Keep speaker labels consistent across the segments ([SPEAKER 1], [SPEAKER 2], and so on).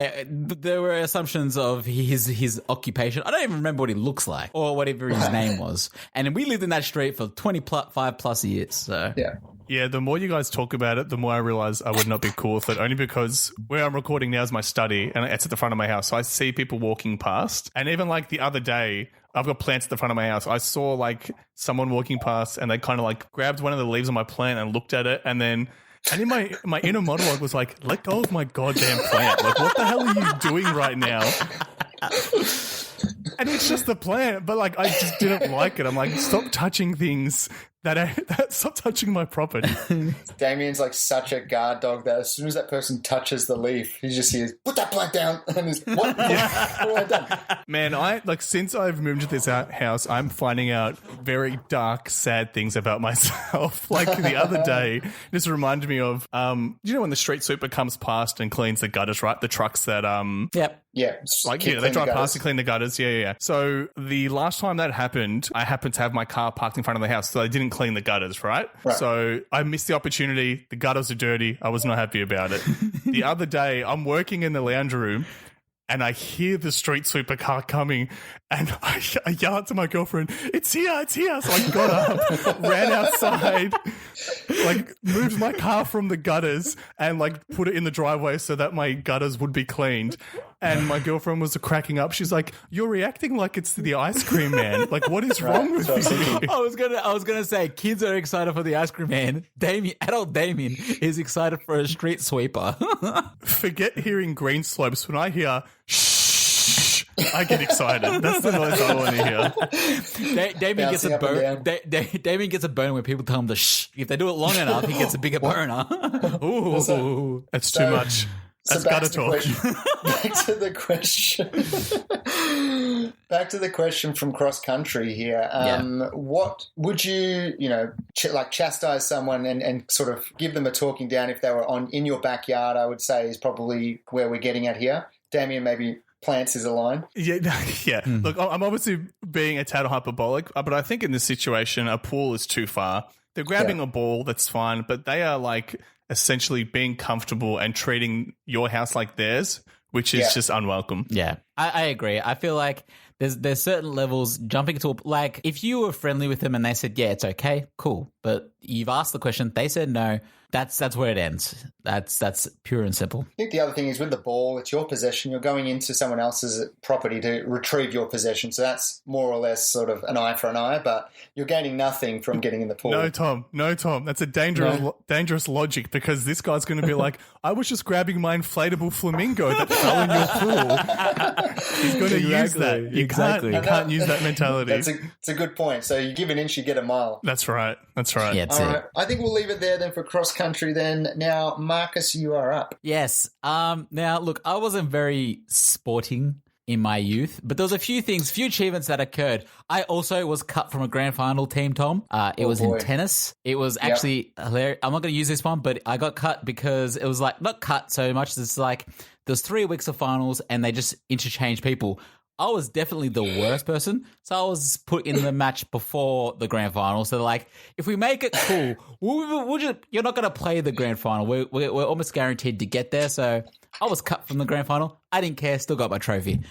[SPEAKER 1] There were assumptions of his occupation. I don't even remember what he looks like or whatever his name was. And we lived in that street for 25 plus years. So
[SPEAKER 2] Yeah, the more you guys talk about it, the more I realize I would not be cool with it, only because where I'm recording now is my study and it's at the front of my house. So I see people walking past. And even like the other day, I've got plants at the front of my house. I saw like someone walking past and they kind of like grabbed one of the leaves on my plant and looked at it. And in my inner monologue was like, let go of my goddamn plant. Like, what the hell are you doing right now? And it's just the plant, but like I just didn't like it. I'm like, stop touching things stop touching my property.
[SPEAKER 3] Damien's like such a guard dog that as soon as that person touches the leaf, he just hears, put that plant down. And he's, what? What have I done?
[SPEAKER 2] Man, since I've moved to this house, I'm finding out very dark, sad things about myself. Like the other day, this reminded me of, you know when the street sweeper comes past and cleans the gutters, right? The trucks that,
[SPEAKER 1] Yep.
[SPEAKER 3] Yeah.
[SPEAKER 2] Like, yeah, they drive past to clean the gutters. Yeah. So the last time that happened, I happened to have my car parked in front of the house, so I didn't clean the gutters, right? So I missed the opportunity. The gutters are dirty. I was not happy about it. The other day, I'm working in the lounge room and I hear the street sweeper car coming and I yell out to my girlfriend, it's here. So I got up, ran outside, like moved my car from the gutters and like put it in the driveway so that my gutters would be cleaned. And my girlfriend was cracking up. She's like, you're reacting like it's the ice cream man. Like, what is wrong with you?
[SPEAKER 1] I was gonna say kids are excited for the ice cream man. Adult Damien is excited for a street sweeper.
[SPEAKER 2] Forget hearing green slopes. When I hear shh, I get excited. That's the noise I want to hear.
[SPEAKER 1] Damien gets a burn. Damien gets a burn when people tell him to shh. If they do it long enough, he gets a bigger burner. Ooh,
[SPEAKER 2] that's too much. That's gutter talk.
[SPEAKER 3] Back to the question. Back to the question from cross country here. What would you, chastise someone and sort of give them a talking down if they were in your backyard? I would say is probably where we're getting at here. Damien, maybe plants is a line.
[SPEAKER 2] Yeah. Look, I'm obviously being a tad hyperbolic, but I think in this situation, a pool is too far. They're grabbing a ball, that's fine, but they are like essentially being comfortable and treating your house like theirs, which is just unwelcome.
[SPEAKER 1] Yeah, I agree. I feel like there's certain levels jumping into like if you were friendly with them and they said, yeah, it's okay, cool. But you've asked the question, they said no. That's where it ends. That's pure and simple.
[SPEAKER 3] I think the other thing is with the ball, it's your possession. You're going into someone else's property to retrieve your possession. So that's more or less sort of an eye for an eye, but you're gaining nothing from getting in the pool.
[SPEAKER 2] No, Tom. That's a dangerous logic because this guy's going to be like, I was just grabbing my inflatable flamingo that fell in your pool. He's going to use that. You can't use that mentality.
[SPEAKER 3] It's a good point. So you give an inch, you get a mile.
[SPEAKER 2] That's right.
[SPEAKER 1] Yeah,
[SPEAKER 3] all right. I think we'll leave it there then for cross country then. Now, Marcus, you are up.
[SPEAKER 1] Yes. Now, look, I wasn't very sporting in my youth, but there was a few achievements that occurred. I also was cut from a grand final team, Tom. It was in tennis. It was actually hilarious. I'm not going to use this one, but I got cut because it was like, not cut so much. It's like there's 3 weeks of finals and they just interchanged people. I was definitely the worst person, so I was put in the match before the grand final. So, like, if we make it cool, you're not going to play the grand final. We're almost guaranteed to get there. So, I was cut from the grand final. I didn't care. Still got my trophy.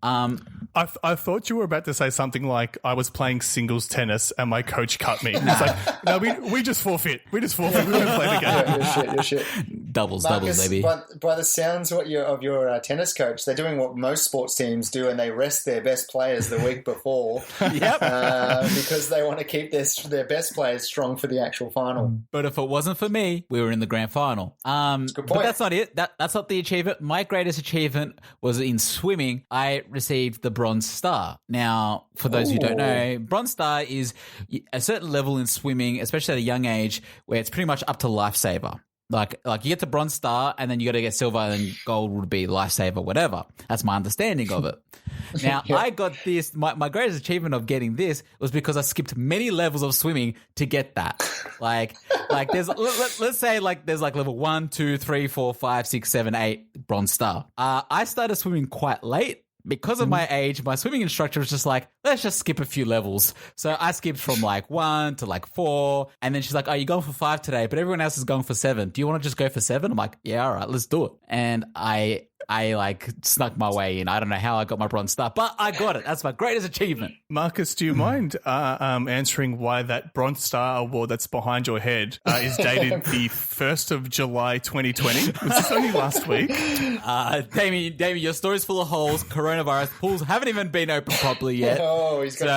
[SPEAKER 2] I thought you were about to say something like I was playing singles tennis and my coach cut me. It's like, no, we just forfeit. We don't play the game.
[SPEAKER 3] You're shit.
[SPEAKER 1] Doubles, baby.
[SPEAKER 3] By the sounds of your tennis coach, they're doing what most sports teams do, and they rest their best players the week before. Because they want to keep their best players strong for the actual final.
[SPEAKER 1] But if it wasn't for me, we were in the grand final.
[SPEAKER 3] That's a good point.
[SPEAKER 1] But that's not it. That's not the achievement. My greatest achievement was in swimming. I received the bronze star. Now, for those who don't know, bronze star is a certain level in swimming, especially at a young age, where it's pretty much up to lifesaver. Like you get the bronze star and then you got to get silver and gold would be lifesaver, whatever. That's my understanding of it. Now, I got this. My greatest achievement of getting this was because I skipped many levels of swimming to get that. Like there's let's say like there's like level 1, 2, 3, 4, 5, 6, 7, 8 bronze star. I started swimming quite late. Because of my age, my swimming instructor was just like, let's just skip a few levels. So I skipped from like 1 to like 4. And then she's like, oh, you're going for 5 today, but everyone else is going for 7. Do you want to just go for 7? I'm like, yeah, all right, let's do it. And I I like snuck my way in. I don't know how I got my bronze star, but I got it. That's my greatest achievement.
[SPEAKER 2] Marcus, do you mind answering why that Bronze Star Award that's behind your head is dated the 1st of July 2020? Was this only last week?
[SPEAKER 1] Damien, your story's full of holes. Coronavirus pools haven't even been open properly yet.
[SPEAKER 3] Oh, he's got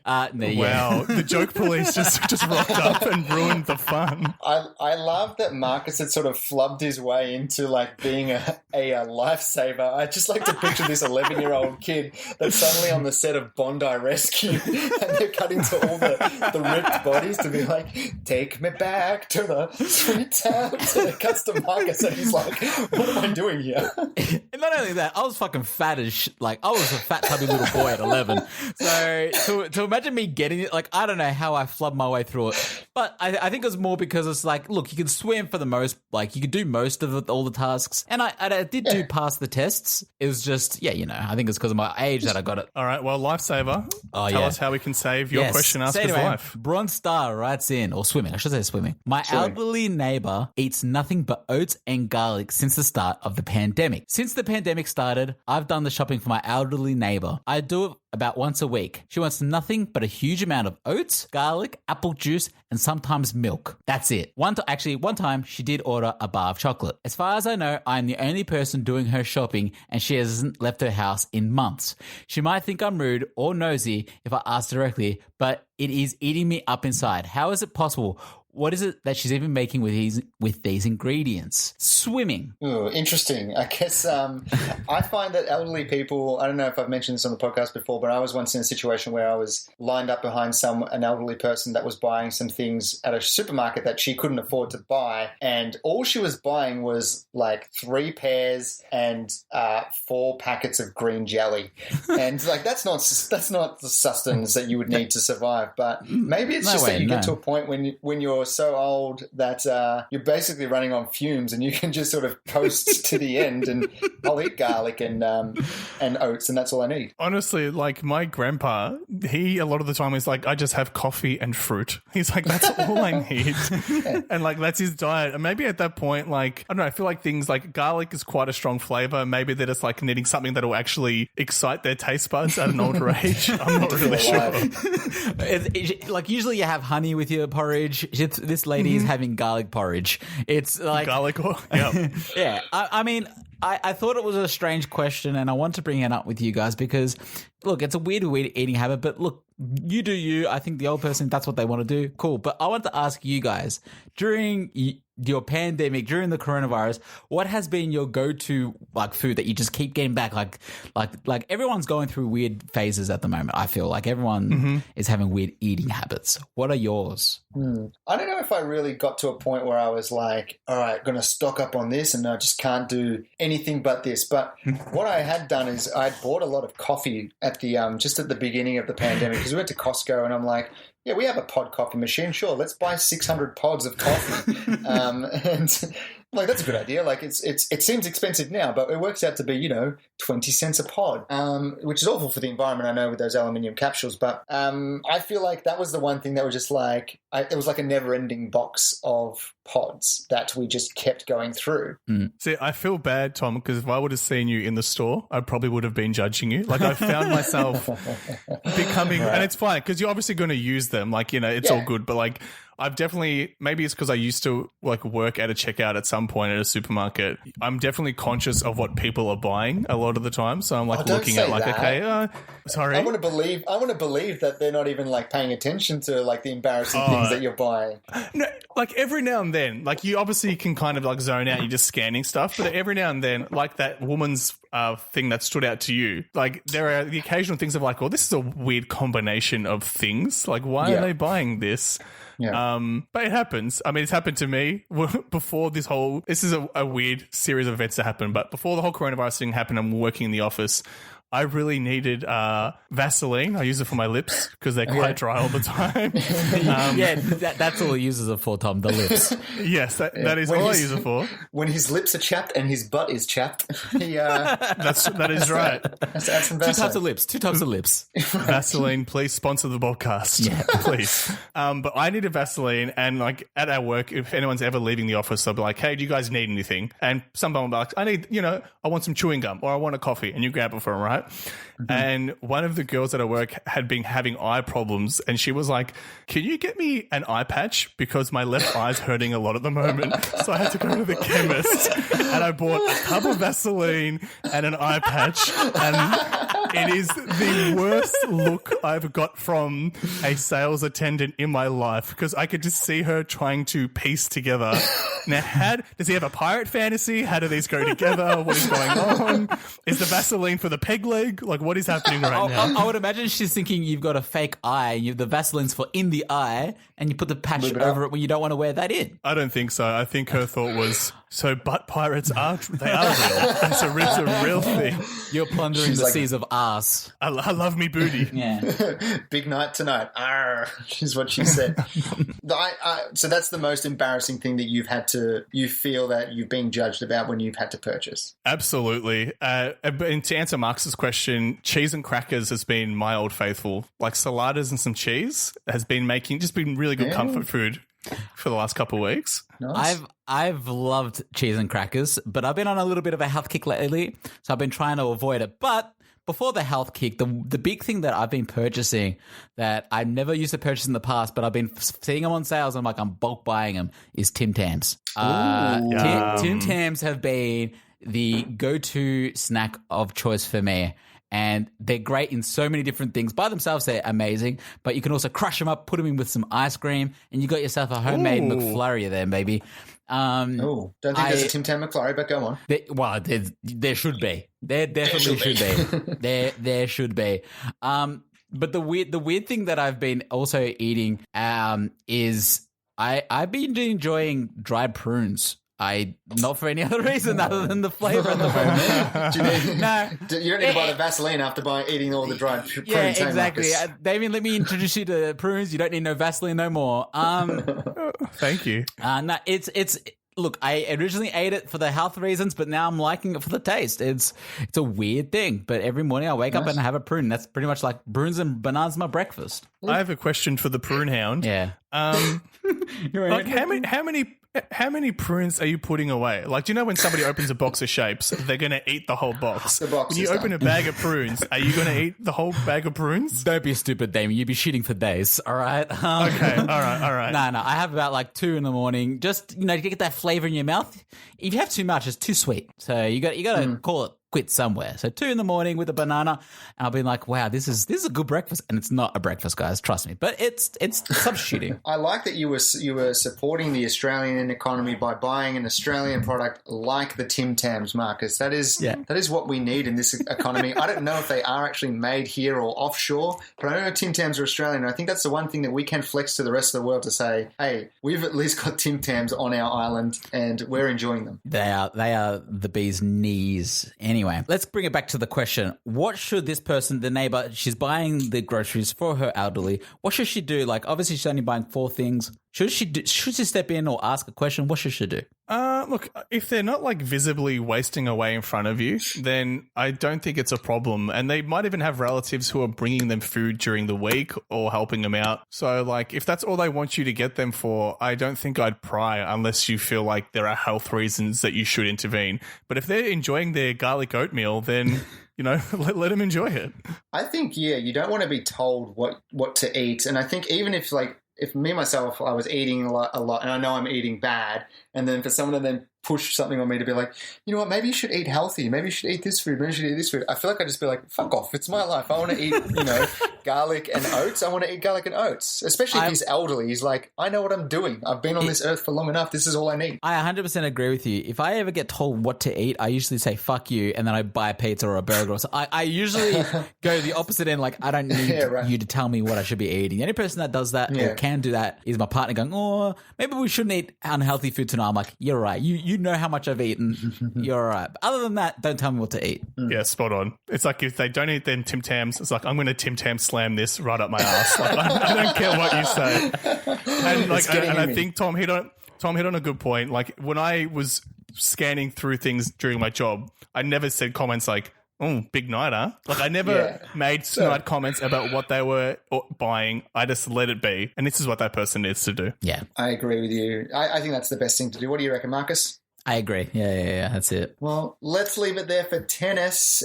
[SPEAKER 2] Wow, the joke police just rocked up and ruined the fun.
[SPEAKER 3] I love that Marcus had sort of flubbed his way into like being a lifesaver. I just like to picture this 11-year-old kid that's suddenly on the set of Bondi Rescue and they're cutting to all the ripped bodies to be like, take me back to the sweet town. So it cuts to Marcus and he's like, what am I doing here?
[SPEAKER 1] And not only that, I was fucking fat as like I was a fat tubby little boy at 11. So to imagine me getting it, like I don't know how I flubbed my way through it, but I think it was more because it's like, look, you can swim for the most, like you could do most of it, all the tasks, and I did do pass the tests. It was just I think it's because of my age that I got it.
[SPEAKER 2] All right, well, Lifesaver, tell us how we can save your question asker's life.
[SPEAKER 1] Bronze Star writes in, or swimming, I should say swimming. My elderly neighbour eats nothing but oats and garlic since the start of the pandemic. Since the pandemic started, I've done the shopping for my elderly neighbour. I do it about once a week. She wants nothing but a huge amount of oats, garlic, apple juice, and sometimes milk. That's it. One time she did order a bar of chocolate. As far as I know, I'm the only person doing her shopping and she hasn't left her house in months. She might think I'm rude or nosy if I ask directly, but it is eating me up inside. How is it possible? What is it that she's even making with these ingredients? Swimming.
[SPEAKER 3] Ooh, interesting. I guess I find that elderly people, I don't know if I've mentioned this on the podcast before, but I was once in a situation where I was lined up behind an elderly person that was buying some things at a supermarket that she couldn't afford to buy. And all she was buying was like 3 pears and 4 packets of green jelly. And like, that's not the sustenance that you would need to survive. But maybe it's that you get to a point when you're so old that you're basically running on fumes and you can just sort of coast to the end and I'll eat garlic and oats and that's all I need.
[SPEAKER 2] Honestly, like my grandpa, he a lot of the time is like, I just have coffee and fruit. He's like, that's all I need. And like, that's his diet. And maybe at that point, like, I don't know, I feel like things like garlic is quite a strong flavor. Maybe they're just like needing something that will actually excite their taste buds at an older age. I'm not really sure.
[SPEAKER 1] Like usually you have honey with your porridge. This lady is having garlic porridge. It's like
[SPEAKER 2] garlic oil. Yeah.
[SPEAKER 1] Yeah. I mean, I thought it was a strange question and I want to bring it up with you guys because, look, it's a weird eating habit, but look, you do you. I think the old person, that's what they want to do. Cool. But I want to ask you guys, during your pandemic, during the coronavirus, what has been your go-to like food that you just keep getting back? Like everyone's going through weird phases at the moment. I feel like everyone is having weird eating habits. What are yours?
[SPEAKER 3] I don't know if I really got to a point where I was like, all right, going to stock up on this and I just can't do anything but this. But what I had done is I bought a lot of coffee at the just at the beginning of the pandemic because we went to Costco and I'm like, yeah, we have a pod coffee machine. Sure, let's buy 600 pods of coffee. And like, that's a good idea. Like, it seems expensive now, but it works out to be, 20 cents a pod, which is awful for the environment, I know, with those aluminium capsules. But I feel like that was the one thing that was just like, it was like a never-ending box of pods that we just kept going through.
[SPEAKER 2] See, I feel bad, Tom, because if I would have seen you in the store, I probably would have been judging you. Like, I found myself becoming, and it's fine because you're obviously going to use them. Like, it's all good, but like, I've definitely, maybe it's because I used to like work at a checkout at some point at a supermarket. I'm definitely conscious of what people are buying a lot of the time. So I'm like looking at like, that. Okay, sorry.
[SPEAKER 3] I want to believe that they're not even like paying attention to like the embarrassing things that you're buying.
[SPEAKER 2] No, like every now and then, like you obviously can kind of like zone out, you're just scanning stuff, but every now and then, like that woman's thing that stood out to you, like there are the occasional things of like, well, this is a weird combination of things. Like, why are they buying this?
[SPEAKER 3] Yeah.
[SPEAKER 2] But it happens. I mean, it's happened to me before this is a weird series of events that happened, but before the whole coronavirus thing happened, I'm working in the office. I really needed Vaseline. I use it for my lips because they're quite dry all the time.
[SPEAKER 1] That's all he uses it for, Tom, the lips.
[SPEAKER 2] Yes, that is all I use it for.
[SPEAKER 3] When his lips are chapped and his butt is chapped,
[SPEAKER 2] that is right.
[SPEAKER 3] Has to add some
[SPEAKER 1] Two
[SPEAKER 3] Vaseline.
[SPEAKER 1] types of lips.
[SPEAKER 2] Vaseline, please sponsor the podcast.
[SPEAKER 1] Yeah.
[SPEAKER 2] Please. But I needed Vaseline, and like at our work, if anyone's ever leaving the office, they'll be like, hey, do you guys need anything? And someone will be like, I want some chewing gum or I want a coffee, and you grab it for them, right? Mm-hmm. And one of the girls at our work had been having eye problems, and she was like, can you get me an eye patch? Because my left eye's hurting a lot at the moment. So I had to go to the chemist, and I bought a tub of Vaseline and an eye patch, and it is the worst look I've got from a sales attendant in my life, because I could just see her trying to piece together. Now, does he have a pirate fantasy? How do these go together? What is going on? Is the Vaseline for the peg leg? Like, what is happening right now?
[SPEAKER 1] I would imagine she's thinking you've got a fake eye, the Vaseline's for in the eye, and you put the patch over it when you don't want to wear that in.
[SPEAKER 2] I don't think so. I think her thought was, so butt pirates are real. It's a real thing.
[SPEAKER 1] You're plundering the seas of arse.
[SPEAKER 2] I love me booty.
[SPEAKER 1] Yeah.
[SPEAKER 3] Big night tonight. Arr, is what she said. So that's the most embarrassing thing that you feel that you've been judged about when you've had to purchase.
[SPEAKER 2] Absolutely. And to answer Marcus's question, cheese and crackers has been my old faithful. Like saladas and some cheese has been really good comfort food for the last couple of weeks.
[SPEAKER 3] Nice.
[SPEAKER 1] I've loved cheese and crackers, but I've been on a little bit of a health kick lately, so I've been trying to avoid it. But before the health kick, the big thing that I've been purchasing that I never used to purchase in the past, but I've been seeing them on sales, and I'm bulk buying them, is Tim Tams. Tim Tams have been the go-to snack of choice for me. And they're great in so many different things. By themselves, they're amazing. But you can also crush them up, put them in with some ice cream, and you got yourself a homemade McFlurry there, baby.
[SPEAKER 3] Don't think there's a Tim Tam McFlurry, but go on.
[SPEAKER 1] There should be. There definitely should be. There should be. But the weird thing that I've been also eating is I've been enjoying dried prunes. Not for any other reason other than the flavour at the moment.
[SPEAKER 3] You don't need to buy the Vaseline after eating all the dried prunes.
[SPEAKER 1] Yeah, exactly. Damien, let me introduce you to prunes. You don't need no Vaseline no more.
[SPEAKER 2] Thank you.
[SPEAKER 1] Look, I originally ate it for the health reasons, but now I'm liking it for the taste. It's a weird thing, but every morning I wake up and I have a prune. That's pretty much like prunes and bananas my breakfast.
[SPEAKER 2] I have a question for the prune hound.
[SPEAKER 1] Yeah.
[SPEAKER 2] Like how many prunes are you putting away? Like, do you know when somebody opens a box of shapes, they're going to eat the whole box? When you open a bag of prunes, are you going to eat the whole bag of prunes?
[SPEAKER 1] Don't be stupid, Damien. You'd be shitting for days, all right?
[SPEAKER 2] Okay, all right.
[SPEAKER 1] No. I have about like 2 in the morning, just, to get that flavor in your mouth. If you have too much, it's too sweet. So you got to call it quit somewhere. So 2 in the morning with a banana, and I'll be like, wow, this is a good breakfast. And it's not a breakfast, guys, trust me. But it's substituting.
[SPEAKER 3] I like that you were supporting the Australian economy by buying an Australian product like the Tim Tams, Marcus. That is what we need in this economy. I don't know if they are actually made here or offshore, but I know Tim Tams are Australian. And I think that's the one thing that we can flex to the rest of the world to say, hey, we've at least got Tim Tams on our island and we're enjoying them.
[SPEAKER 1] They are the bee's knees. Anyway, let's bring it back to the question. What should this person, the neighbor, she's buying the groceries for her elderly. What should she do? Like, obviously she's only buying 4 things. Should she step in or ask a question? What should she do?
[SPEAKER 2] Look, if they're not like visibly wasting away in front of you, then I don't think it's a problem. And they might even have relatives who are bringing them food during the week or helping them out. So like, if that's all they want you to get them for, I don't think I'd pry unless you feel like there are health reasons that you should intervene. But if they're enjoying their garlic oatmeal, then let them enjoy it.
[SPEAKER 3] I think, you don't want to be told what to eat. And I think even if me myself, I was eating a lot, and I know I'm eating bad, and then for someone to then push something on me to be like, you know what, maybe you should eat healthy. Maybe you should eat this food. Maybe you should eat this food. I feel like I'd just be like, fuck off. It's my life. I want to eat, garlic and oats. I want to eat garlic and oats, especially if he's elderly. He's like, I know what I'm doing. I've been on this earth for long enough. This is all I need.
[SPEAKER 1] I 100% agree with you. If I ever get told what to eat, I usually say, fuck you, and then I buy a pizza or a burger. Or something. I usually go the opposite end. Like, I don't need you to tell me what I should be eating. The only person that does that or can do that is my partner going, oh, maybe we shouldn't eat unhealthy food tonight. I'm like, you're right. You you know how much I've eaten, you're all right. But other than that, don't tell me what to eat.
[SPEAKER 2] Yeah, spot on. It's like if they don't eat them Tim Tams, it's like I'm going to Tim Tam slam this right up my ass. Like, I don't care what you say. And like, and I think Tom hit on a good point. Like when I was scanning through things during my job, I never said comments like, "Oh, big night, huh?" Like I never made snide comments about what they were buying. I just let it be, and this is what that person needs to do.
[SPEAKER 1] Yeah,
[SPEAKER 3] I agree with you. I think that's the best thing to do. What do you reckon, Marcus?
[SPEAKER 1] I agree. Yeah, that's it.
[SPEAKER 3] Well, let's leave it there for tennis.